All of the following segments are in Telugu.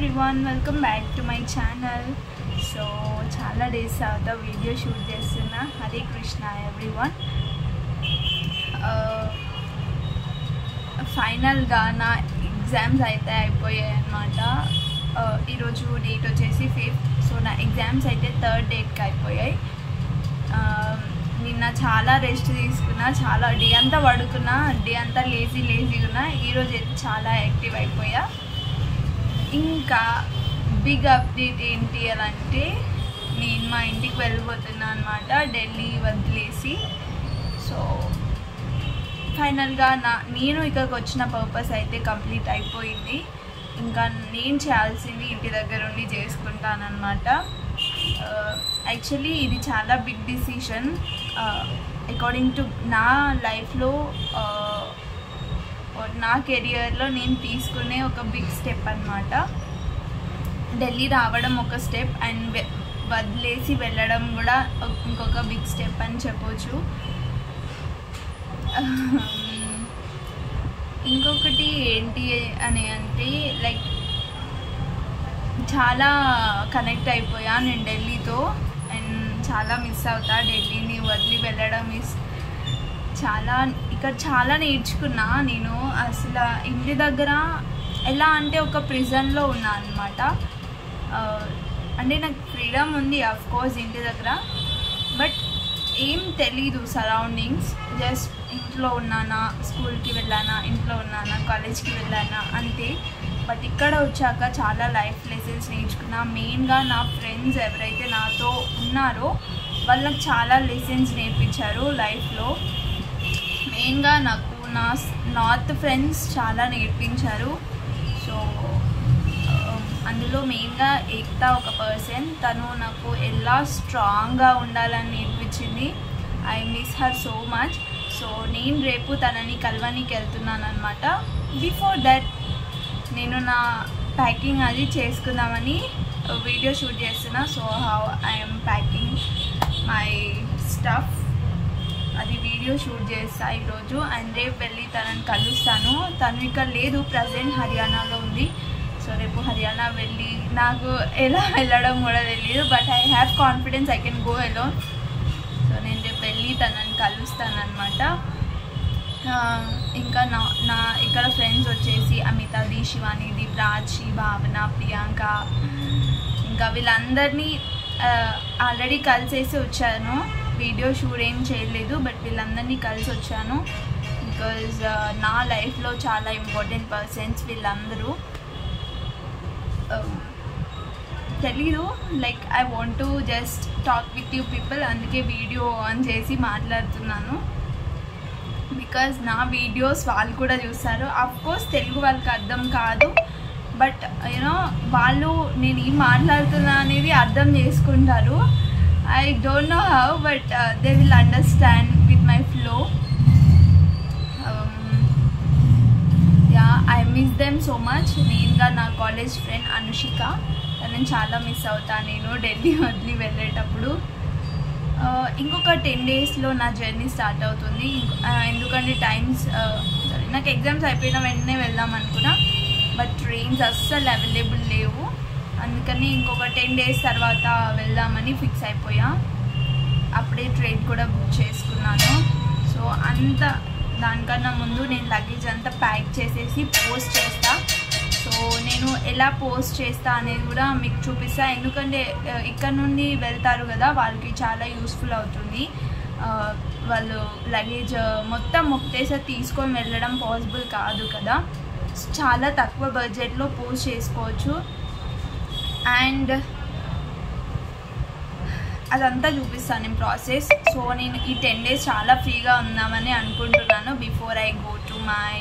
everyone, welcome back to my channel. So chala days avata video shoot chestunna. Hare Krishna everyone. Final ga na exams aithe ayipoyayi annamata. Ee roju date vachesi 5th. So na exams aithe 3rd date ki ayipoyayi. నిన్న చాలా రెస్ట్ తీసుకున్నా, చాలా డే అంతా పడుకున్నా, డే అంతా లేజీగా ఉన్నా. ఈరోజు అయితే చాలా యాక్టివ్ అయిపోయా. ఇంకా బిగ్ అప్డేట్ ఏంటి అని అంటే, నేను మా ఇంటికి వెళ్ళిపోతున్నా అనమాట, ఢిల్లీ వదిలేసి. సో ఫైనల్గా నేను ఇక్కడికి వచ్చిన పర్పస్ అయితే కంప్లీట్ అయిపోయింది. ఇంకా నేను చేయాల్సింది ఇంటి దగ్గర ఉండి చేసుకుంటానన్నమాట. యాక్చువల్లీ ఇది చాలా బిగ్ డిసిషన్ అకార్డింగ్ టు నా లైఫ్లో, నా కెరియర్లో నేను తీసుకునే ఒక బిగ్ స్టెప్ అన్నమాట. ఢిల్లీ రావడం ఒక స్టెప్, అండ్ వదిలేసి వెళ్ళడం కూడా ఇంకొక బిగ్ స్టెప్ అని చెప్పొచ్చు. ఇంకొకటి ఏంటి అని అంటే, లైక్ చాలా కనెక్ట్ అయిపోయా నేను ఢిల్లీతో, అండ్ చాలా మిస్ అవుతా. ఢిల్లీని వదిలి వెళ్ళడం ఇక్కడ చాలా నేర్చుకున్నా నేను. అసలు ఇంటి దగ్గర ఎలా అంటే ఒక ప్రిజన్లో ఉన్నా అనమాట. అంటే నాకు ఫ్రీడమ్ ఉంది అఫ్కోర్స్ ఇంటి దగ్గర, బట్ ఏం తెలీదు సరౌండింగ్స్. జస్ట్ ఇంట్లో ఉన్నానా, స్కూల్కి వెళ్ళానా, ఇంట్లో ఉన్నానా, కాలేజ్కి వెళ్ళానా అంతే. బట్ ఇక్కడ వచ్చాక చాలా లైఫ్ లెసన్స్ నేర్చుకున్నా. మెయిన్గా నా ఫ్రెండ్స్ ఎవరైతే నాతో ఉన్నారో వాళ్ళకి చాలా లెసన్స్ నేర్పించారు లైఫ్లో. మెయిన్గా నాకు నా నార్త్ ఫ్రెండ్స్ చాలా నేర్పించారు. సో అందులో మెయిన్గా ఏక్తా ఒక పర్సన్, తను నాకు ఎలా స్ట్రాంగ్గా ఉండాలని నేర్పించింది. I miss her so much. So నేను రేపు తనని కలవనికి వెళ్తున్నాను అనమాట. బిఫోర్ దట్ నేను నా ప్యాకింగ్ అది చేసుకుందామని వీడియో షూట్ చేస్తున్నా. So how I'm packing my stuff, అది వీడియో షూట్ చేస్తా ఈరోజు. అండ్ రేపు వెళ్ళి తనని కలుస్తాను. తను ఇక్కడ లేదు, ప్రజెంట్ హర్యానాలో ఉంది. సో రేపు హర్యానా వెళ్ళి, నాకు ఎలా వెళ్ళడం కూడా తెలియదు, but I have confidence I can go alone. So నేను రేపు వెళ్ళి తనని కలుస్తాను అనమాట. ఇంకా నా ఇక్కడ ఫ్రెండ్స్ వచ్చేసి అమితాది, శివానిది, ప్రాచి, భావన, ప్రియాంక, ఇంకా వీళ్ళందరినీ ఆల్రెడీ కలిసేసి వచ్చాను. వీడియో షూట్ ఏం చేయలేదు, బట్ వీళ్ళందరినీ కలిసి వచ్చాను. బికాజ్ నా లైఫ్లో చాలా ఇంపార్టెంట్ పర్సన్స్ వీళ్ళందరూ. తెలీదు, like I want to just talk with you people, అందుకే వీడియో ఆన్ చేసి మాట్లాడుతున్నాను. బికాజ్ నా వీడియోస్ వాళ్ళు కూడా చూస్తారు. అఫ్కోర్స్ తెలుగు వాళ్ళకి అర్థం కాదు, బట్ యూనో వాళ్ళు నేను ఏం మాట్లాడుతున్నా అనేది అర్థం చేసుకుంటారు. I don't know how, but they will understand with my flow. Yeah, I miss them so much. మెయిన్గా నా కాలేజ్ ఫ్రెండ్ అనుషిక, తనని చాలా మిస్ అవుతా నేను ఢిల్లీ వదిలి వెళ్ళేటప్పుడు. ఇంకొక 10 డేస్లో నా జర్నీ స్టార్ట్ అవుతుంది. ఎందుకంటే సారీ, నాకు ఎగ్జామ్స్ అయిపోయిన వెంటనే వెళ్దాం అనుకున్నా, బట్ ట్రైన్స్ అస్సలు అవైలబుల్ లేవు. అందుకని ఇంకొక 10 డేస్ తర్వాత వెళ్దామని ఫిక్స్ అయిపోయా. అప్పుడే ట్రైన్ కూడా బుక్ చేసుకున్నాను. సో దానికన్నా ముందు నేను లగేజ్ అంతా ప్యాక్ చేసేసి పోస్ట్ చేస్తా. సో నేను ఎలా పోస్ట్ చేస్తా అనేది కూడా మీకు చూపిస్తా. ఎందుకంటే ఇక్కడ నుండి వెళ్తారు కదా, వాళ్ళకి చాలా యూస్ఫుల్ అవుతుంది. వాళ్ళు లగేజ్ మొత్తం ఒకటేసారి తీసుకొని వెళ్ళడం పాసిబుల్ కాదు కదా. చాలా తక్కువ బడ్జెట్లో పోస్ట్ చేసుకోవచ్చు. అండ్ అదంతా చూపిస్తాను నేను ప్రాసెస్. సో నేను ఈ 10 డేస్ చాలా ఫ్రీగా ఉందామని అనుకుంటున్నాను. Before I go to my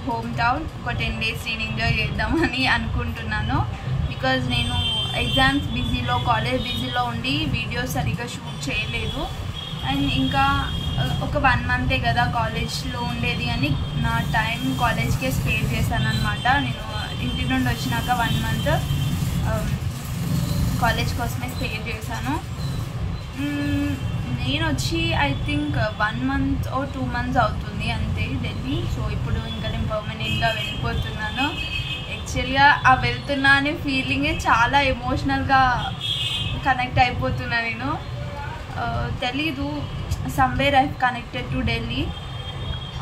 home town ఒక 10 డేస్ నేను ఎంజాయ్ చేద్దామని అనుకుంటున్నాను. బికాజ్ నేను ఎగ్జామ్స్ బిజీలో, కాలేజ్ బిజీలో ఉండి వీడియోస్ సరిగ్గా షూట్ చేయలేదు. అండ్ ఇంకా ఒక 1 మంతే కదా కాలేజ్లో ఉండేది అని నా టైం కాలేజ్కే స్పేర్ చేశాను అనమాట. నేను ఇంటి నుండి వచ్చినాక 1 మంత్ కాలేజ్ కోసమే స్పేర్ చేశాను. నేను వచ్చి I think 1 month or 2 months అవుతుంది అంతే ఢిల్లీ. సో ఇప్పుడు ఇంకా నేను పర్మనెంట్గా వెళ్ళిపోతున్నాను. యాక్చువల్గా ఆ వెళ్తున్నా అనే ఫీలింగే చాలా ఎమోషనల్గా కనెక్ట్ అయిపోతున్నా నేను. తెలీదు, somewhere I connected to Delhi.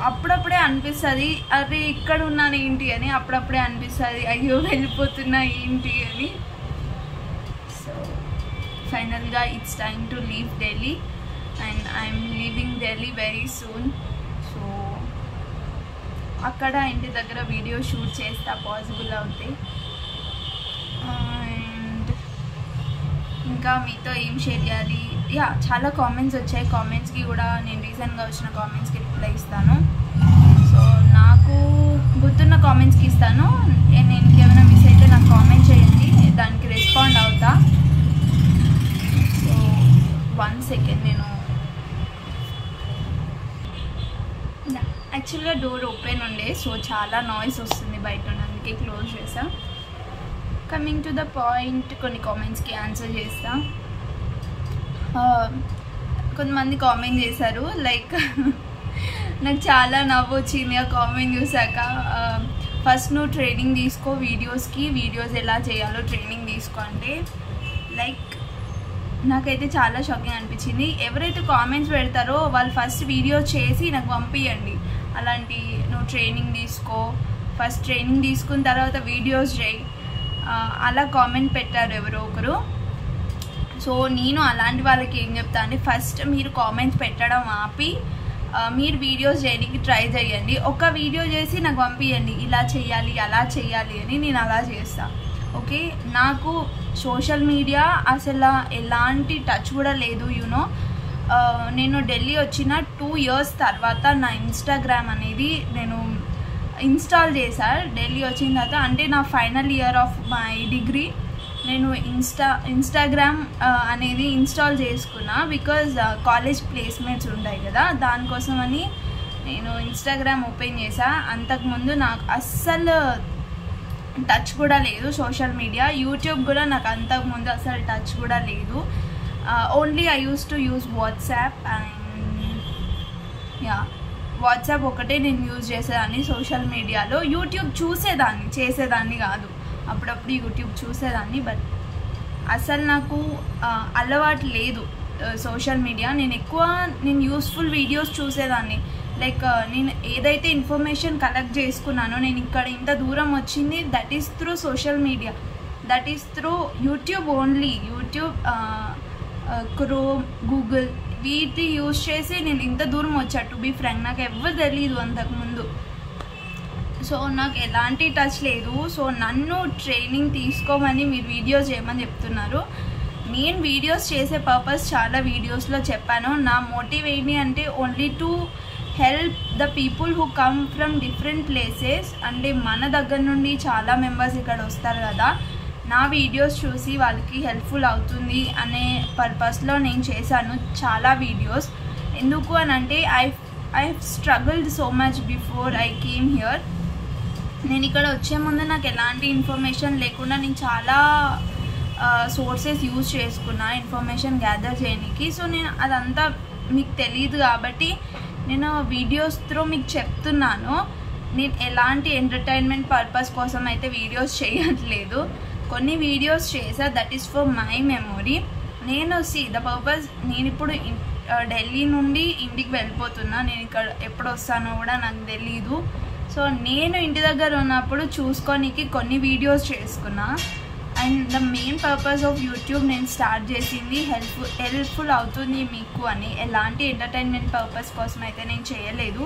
అప్పుడప్పుడే అనిపిస్తుంది అరే ఇక్కడ ఉన్నాను ఏంటి అని, అప్పుడప్పుడే అనిపిస్తుంది అయ్యో వెళ్ళిపోతున్నా ఏంటి అని. సో ఫైనల్గా it's time to leave Delhi and I'm leaving Delhi very soon. So అక్కడ ఇంటి దగ్గర వీడియో షూట్ చేస్తా పాసిబుల్ అవుతాయి. అండ్ ఇంకా మీతో ఏం షేర్ చేయాలి, చాలా కామెంట్స్ వచ్చాయి. కామెంట్స్కి కూడా నేను రీసెంట్గా వచ్చిన కామెంట్స్కి రిప్లై ఇస్తాను. సో నాకు గుర్తున్న కామెంట్స్కి ఇస్తాను. నేను ఇంకేమైనా మిస్ అయితే నాకు కామెంట్ చేయండి, దానికి రెస్పాండ్ అవుతా. సో 1 సెకండ్, నేను యాక్చువల్గా డోర్ ఓపెన్ ఉండే సో చాలా నాయిస్ వస్తుంది బయట, అందుకే క్లోజ్ చేసా. కమింగ్ టు ద పాయింట్, కొన్ని కామెంట్స్కి ఆన్సర్ చేస్తా. కొంతమంది కామెంట్ చేశారు, లైక్ నాకు చాలా నవ్వు వచ్చింది ఆ కామెంట్ చూసాక. ఫస్ట్ నువ్వు ట్రైనింగ్ తీసుకో వీడియోస్కి, వీడియోస్ ఎలా చేయాలో ట్రైనింగ్ తీసుకో అంటే, లైక్ నాకైతే చాలా షాకింగ్ అనిపించింది. ఎవరైతే కామెంట్స్ పెడతారో వాళ్ళు ఫస్ట్ వీడియో చేసి నాకు పంపించండి. అలాంటి నువ్వు ట్రైనింగ్ తీసుకో, ఫస్ట్ ట్రైనింగ్ తీసుకున్న తర్వాత వీడియోస్ చేయి, అలా కామెంట్ పెట్టారు ఎవరో ఒకరు. సో నేను అలాంటి వాళ్ళకి ఏం చెప్తా అంటే, ఫస్ట్ మీరు కామెంట్స్ పెట్టడం ఆపి మీరు వీడియోస్ చేయడానికి ట్రై చేయండి. ఒక వీడియో చేసి నాకు పంపించండి, ఇలా చేయాలి అలా చేయాలి అని, నేను అలా చేస్తాను. ఓకే, నాకు సోషల్ మీడియా అసలు ఎలాంటి టచ్ కూడా లేదు. యూనో నేను ఢిల్లీ వచ్చిన 2 years తర్వాత నా ఇన్స్టాగ్రామ్ అనేది నేను ఇన్స్టాల్ చేశాను. ఢిల్లీ వచ్చిన తర్వాత అంటే నా final year of my degree నేను ఇన్స్టాగ్రామ్ అనేది ఇన్స్టాల్ చేసుకున్నా. బికాజ్ కాలేజ్ ప్లేస్మెంట్స్ ఉంటాయి కదా, దానికోసమని నేను ఇన్స్టాగ్రామ్ ఓపెన్ చేసా. అంతకుముందు నాకు అస్సలు టచ్ కూడా లేదు సోషల్ మీడియా. యూట్యూబ్ కూడా నాకు అంతకుముందు అసలు టచ్ కూడా లేదు. Only I use to use WhatsApp and WhatsApp ఒకటే నేను యూజ్ చేసేదాన్ని సోషల్ మీడియాలో. యూట్యూబ్ చూసేదాన్ని, చేసేదాన్ని కాదు. అప్పుడప్పుడు యూట్యూబ్ చూసేదాన్ని, బట్ అసలు నాకు అలవాటు లేదు సోషల్ మీడియా. నేను యూస్ఫుల్ వీడియోస్ చూసేదాన్ని. లైక్ నేను ఏదైతే ఇన్ఫర్మేషన్ కలెక్ట్ చేసుకున్నానో, నేను ఇక్కడ ఇంత దూరం వచ్చింది, that is through social media, that is through YouTube only. YouTube, chrome, Google వీటి యూజ్ చేసి నేను ఇంత దూరం వచ్చా. టు బీ ఫ్రాంక్, నాకు ఎవరు తెలీదు అంతకుముందు. సో నాకు ఎలాంటి టచ్ లేదు. సో నన్ను ట్రైనింగ్ తీసుకోమని మీరు వీడియోస్ చేయమని చెప్తున్నారు. నేను వీడియోస్ చేసే పర్పస్ చాలా వీడియోస్లో చెప్పాను. నా మోటివ్ ఏంటి అంటే, only to help the people who come from different places. అంటే మన దగ్గర నుండి చాలా మెంబర్స్ ఇక్కడ వస్తారు కదా, నా వీడియోస్ చూసి వాళ్ళకి హెల్ప్ఫుల్ అవుతుంది అనే పర్పస్లో నేను చేశాను చాలా వీడియోస్. ఎందుకు అని అంటే, I struggled so much before I came here. నేను ఇక్కడ వచ్చే ముందు నాకు ఎలాంటి ఇన్ఫర్మేషన్ లేకుండా నేను చాలా సోర్సెస్ యూజ్ చేసుకున్నా ఇన్ఫర్మేషన్ గ్యాదర్ చేయడానికి. సో నేను అదంతా మీకు తెలియదు కాబట్టి నేను వీడియోస్ త్రూ మీకు చెప్తున్నాను. నేను ఎలాంటి ఎంటర్టైన్మెంట్ పర్పస్ కోసం అయితే వీడియోస్ చేయట్లేదు. కొన్ని వీడియోస్ చేసా, that is for my memory. నేను ద పర్పస్, నేను ఇప్పుడు ఢిల్లీ నుండి ఇంటికి వెళ్ళిపోతున్నా. నేను ఇక్కడ ఎప్పుడు వస్తానో కూడా నాకు తెలీదు. సో నేను ఇంటి దగ్గర ఉన్నప్పుడు చూసుకోనికి కొన్ని వీడియోస్ చేసుకున్నా. And the main purpose of YouTube నేను స్టార్ట్ చేసింది హెల్ప్ఫుల్ అవుతుంది మీకు అని, ఎలాంటి ఎంటర్టైన్మెంట్ పర్పస్ కోసం అయితే నేను చేయలేదు.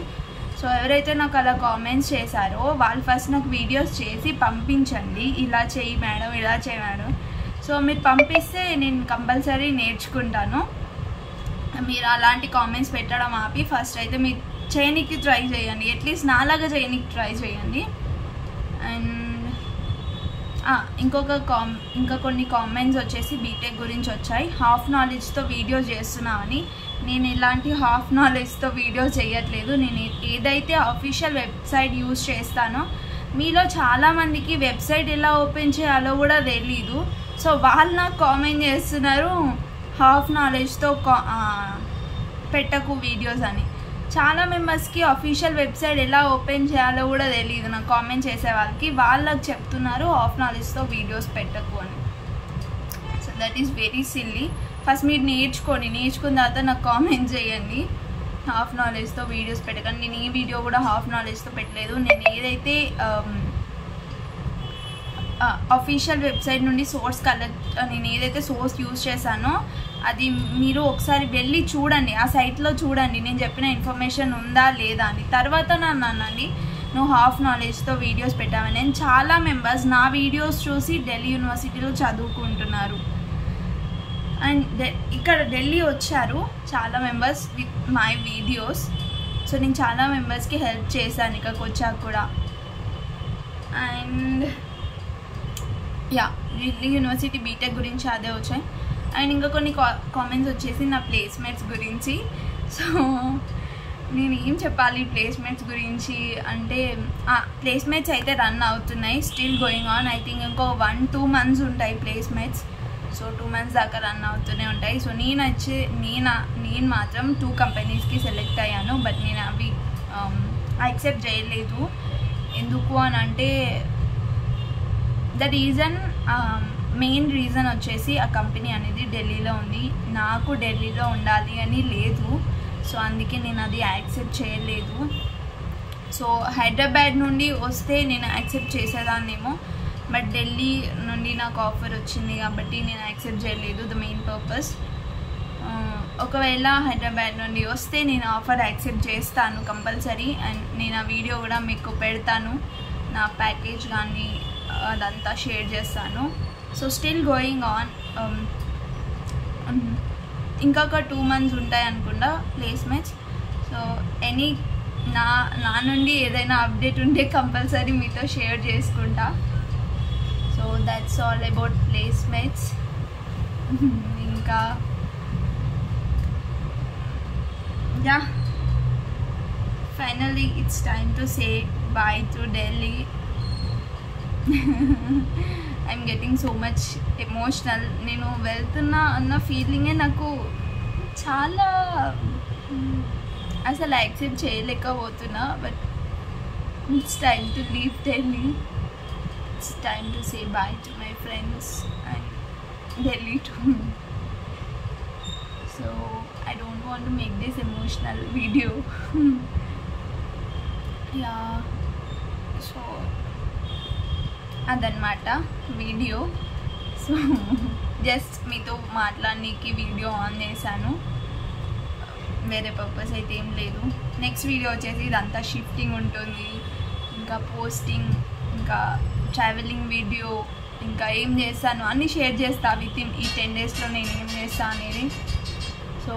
సో ఎవరైతే నాకు అలా కామెంట్స్ చేశారో వాళ్ళు ఫస్ట్ నాకు వీడియోస్ చేసి పంపించండి, ఇలా చేయి మేడం, ఇలా చేయి మేడం. సో మీరు పంపిస్తే నేను కంపల్సరీ నేర్చుకుంటాను. మీరు అలాంటి కామెంట్స్ పెట్టడం ఆపి ఫస్ట్ అయితే మీరు చేయనికి ట్రై చేయండి, అట్లీస్ట్ నాలాగా చేయనికి ట్రై చేయండి. అండ్ ఇంకా కొన్ని కామెంట్స్ వచ్చేసి బీటెక్ గురించి వచ్చాయి. హాఫ్ నాలెడ్జ్తో వీడియోస్ చేస్తున్నామని. నేను ఇలాంటి హాఫ్ నాలెడ్జ్తో వీడియోస్ చేయట్లేదు. నేను ఏదైతే అఫీషియల్ వెబ్సైట్ యూజ్ చేస్తానో, మీలో చాలామందికి వెబ్సైట్ ఎలా ఓపెన్ చేయాలో కూడా తెలీదు. సో వాళ్ళు నాకు కామెంట్ చేస్తున్నారు హాఫ్ నాలెడ్జ్తో పెట్టకు వీడియోస్ అని. చాలా మెంబర్స్కి అఫీషియల్ వెబ్సైట్ ఎలా ఓపెన్ చేయాలో కూడా తెలియదు. నాకు కామెంట్ చేసే వాళ్ళకి చెప్తున్నారు హాఫ్ నాలెడ్జ్తో వీడియోస్ పెట్టకు అని. So that is very silly. First మీరు నేర్చుకున్న తర్వాత నాకు కామెంట్ చేయండి. హాఫ్ నాలెడ్జ్తో వీడియోస్ పెట్టకండి. నేను ఈ వీడియో కూడా హాఫ్ నాలెడ్జ్తో పెట్టలేదు. నేను ఏదైతే అఫీషియల్ వెబ్సైట్ నుండి నేను ఏదైతే సోర్స్ యూజ్ చేశానో అది మీరు ఒకసారి వెళ్ళి చూడండి, ఆ సైట్లో చూడండి నేను చెప్పిన ఇన్ఫర్మేషన్ ఉందా లేదా అని. తర్వాత నన్ను అనండి నువ్వు హాఫ్ నాలెడ్జ్తో వీడియోస్ పెట్టావని. నేను చాలా మెంబర్స్ నా వీడియోస్ చూసి ఢిల్లీ యూనివర్సిటీలో చదువుకుంటున్నారు. అండ్ ఇక్కడ ఢిల్లీ వచ్చారు చాలా members with my videos. So నేను చాలా మెంబర్స్కి హెల్ప్ చేశాను ఇక్కడికి వచ్చాక కూడా. అండ్ ఢిల్లీ యూనివర్సిటీ బీటెక్ గురించి అదే వచ్చాయి. అండ్ ఇంకా కొన్ని కామెంట్స్ వచ్చేసి నా ప్లేస్మెంట్స్ గురించి. సో నేను ఏం చెప్పాలి ప్లేస్మెంట్స్ గురించి అంటే, ప్లేస్మెంట్స్ అయితే రన్ అవుతున్నాయి, still going on. I think ఇంకో 1-2 months ఉంటాయి ప్లేస్మెంట్స్. సో 2 months దాకా రన్ అవుతూనే ఉంటాయి. సో నేను మాత్రం 2 companiesకి సెలెక్ట్ అయ్యాను. బట్ నేను అవి యాక్సెప్ట్ చేయలేదు. ఎందుకు అని అంటే ద రీజన్, మెయిన్ రీజన్ వచ్చేసి ఆ కంపెనీ అనేది ఢిల్లీలో ఉంది. నాకు ఢిల్లీలో ఉండాలి అని లేదు. సో అందుకే నేను అది యాక్సెప్ట్ చేయలేదు. సో హైదరాబాద్ నుండి వస్తే నేను యాక్సెప్ట్ చేసేదాన్నేమో, బట్ ఢిల్లీ నుండి నాకు ఆఫర్ వచ్చింది కాబట్టి నేను యాక్సెప్ట్ చేయలేదు. ద మెయిన్ పర్పస్, ఒకవేళ హైదరాబాద్ నుండి వస్తే నేను ఆఫర్ యాక్సెప్ట్ చేస్తాను కంపల్సరీ. అండ్ నేను ఆ వీడియో కూడా మీకు పెడతాను, నా ప్యాకేజ్ కానీ అదంతా షేర్ చేస్తాను. So still going on. ఇంకొక 2 months ఉంటాయి అనుకుంటా ప్లేస్మెంట్స్. సో నా నుండి ఏదైనా అప్డేట్ ఉంటే కంపల్సరీ మీతో షేర్ చేసుకుంటా. So that's all about placements. ఇంకా finally it's time to say bye to Delhi. I'm getting so much emotional. నేను వెళ్తున్నా అన్న ఫీలింగే నాకు చాలా అసలు యాక్సెప్ట్ చేయలేకపోతున్నా. But it's time to leave Delhi. It's time to say bye to my friends and Delhi too. So I don't want to make this emotional video. సో అదనమాట వీడియో. సో జస్ట్ మీతో మాట్లాడడానికి వీడియో ఆన్ చేశాను, వేరే పర్పస్ అయితే ఏం లేదు. నెక్స్ట్ వీడియో వచ్చేసి ఇదంతా షిఫ్టింగ్ ఉంటుంది, ఇంకా పోస్టింగ్, ఇంకా ట్రావెలింగ్ వీడియో, ఇంకా ఏం చేస్తాను అన్నీ షేర్ చేస్తా విత్ ఈ 10 daysలో నేను ఏం చేస్తా అనేది. సో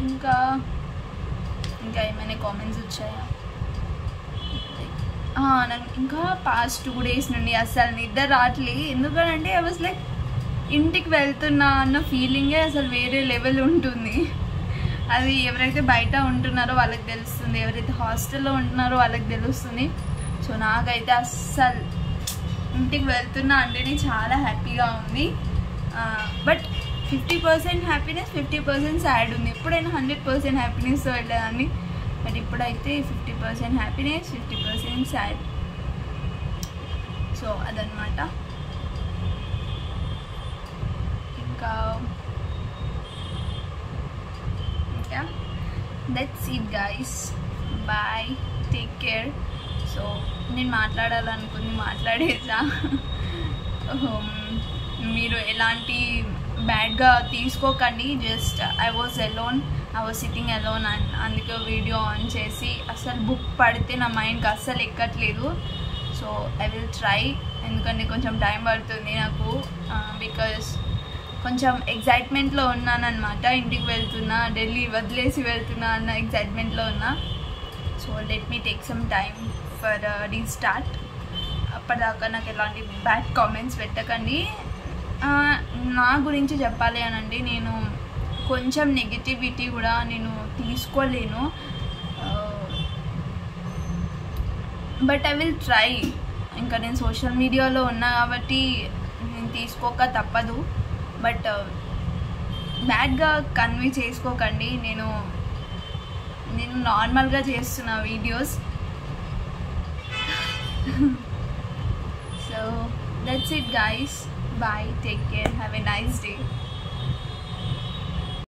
ఇంకా ఏమైనా కామెంట్స్ వచ్చాయా? నాకు ఇంకా పాస్ట్ 2 days నుండి అసలు నిద్ర రావట్లేదు. ఎందుకంటే ఐ వాజ్ లైక్ ఇంటికి వెళ్తున్నా అన్న ఫీలింగే అసలు వేరే లెవెల్ ఉంటుంది. అది ఎవరైతే బయట ఉంటున్నారో వాళ్ళకి తెలుస్తుంది, ఎవరైతే హాస్టల్లో ఉంటున్నారో వాళ్ళకి తెలుస్తుంది. సో నాకైతే అస్సలు ఇంటికి వెళ్తున్నా అంటేనే చాలా హ్యాపీగా ఉంది. బట్ 50% హ్యాపీనెస్, 50% సాడ్ ఉంది. ఎప్పుడైనా 100% హ్యాపీనెస్తో వెళ్ళేదాన్ని, బట్ ఇప్పుడైతే 50% హ్యాపీనెస్, 50% సాడ్. సో అదనమాట. ఇంకా that's it guys. Bye, take care. So నేను మాట్లాడాలనుకుంది మాట్లాడేసా. మీరు ఎలాంటి బ్యాడ్గా తీసుకోకండి. Just I was sitting alone and అందుకే వీడియో ఆన్ చేసి అసలు బుక్ పడితే నా మైండ్కి అస్సలు ఎక్కట్లేదు. సో ఐ విల్ ట్రై, ఎందుకంటే కొంచెం టైం పడుతుంది నాకు, బికాజ్ కొంచెం ఎగ్జైట్మెంట్లో ఉన్నానన్నమాట. ఇంటికి వెళ్తున్నా, ఢిల్లీ వదిలేసి వెళ్తున్నా అన్న ఎగ్జైట్మెంట్లో ఉన్నా. So let me take some time for restart. అప్పటిదాకా నాకు ఎలాంటి బ్యాడ్ కామెంట్స్ పెట్టకండి. నా గురించి చెప్పాలి అనండి, నేను కొంచెం నెగిటివిటీ కూడా నేను తీసుకోలేను. But I will try. ఇంకా నేను సోషల్ మీడియాలో ఉన్నా కాబట్టి నేను తీసుకోక తప్పదు. బట్ బ్యాడ్గా కన్వే చేసుకోకండి. నేను నార్మల్గా చేస్తున్న videos. So that's it guys, bye, take care, have a nice day.